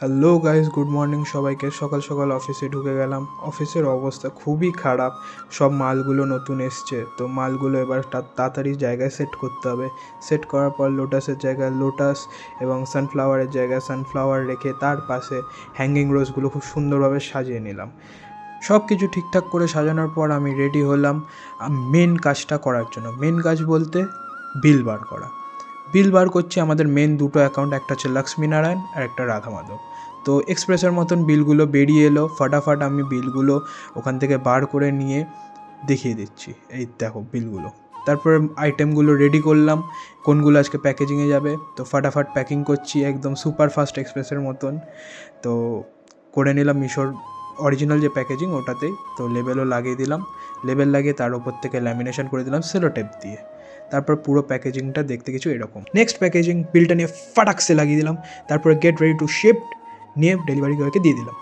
Hello guys, good morning সবাইকে। সকাল সকাল অফিসে ঢুকে গেলাম। অফিসের অবস্থা খুবই খারাপ। সব মালগুলো নতুন এসছে, তো মালগুলো এবার তাড়াতাড়ি জায়গায় সেট করতে হবে। সেট করার পর লোটাসের জায়গায় লোটাস এবং সানফ্লাওয়ারের জায়গায় সানফ্লাওয়ার রেখে তার পাশে হ্যাঙ্গিং রোজগুলো খুব সুন্দরভাবে সাজিয়ে নিলাম। সব কিছু ঠিকঠাক করে সাজানোর পর আমি রেডি হলাম মেন কাজটা করার জন্য। মেন কাজ বলতে বিল বার করা। বিল বার করছি আমাদের মেন দুটো অ্যাকাউন্ট, একটা হচ্ছে লক্ষ্মীনারায়ণ আর একটা রাধা মাধব। তো এক্সপ্রেসের মতন বিলগুলো বেরিয়ে এলো। ফটাফট আমি বিলগুলো ওখান থেকে বার করে নিয়ে দেখিয়ে দিচ্ছি, এই দেখো বিলগুলো। তারপরে আইটেমগুলো রেডি করলাম, কোনগুলো আজকে প্যাকেজিংয়ে যাবে। তো ফটাফট প্যাকিং করছি একদম সুপার ফাস্ট এক্সপ্রেসের মতন। তো করে নিলাম মিশোর অরিজিনাল যে প্যাকেজিং ওটাতেই। তো লেবেলও লাগিয়ে দিলাম, লেবেল লাগিয়ে তার ওপর থেকে ল্যামিনেশন করে দিলাম সেলো টেপ দিয়ে। তারপর পুরো প্যাকেজিংটা দেখতে কিছু এরকম। নেক্সট প্যাকেজিং বিলটা নিয়ে ফাটাকসে লাগিয়ে দিলাম। তারপরে গেট রেডি টু শিফট নিয়ে ডেলিভারি বয়কে দিয়ে দিলাম।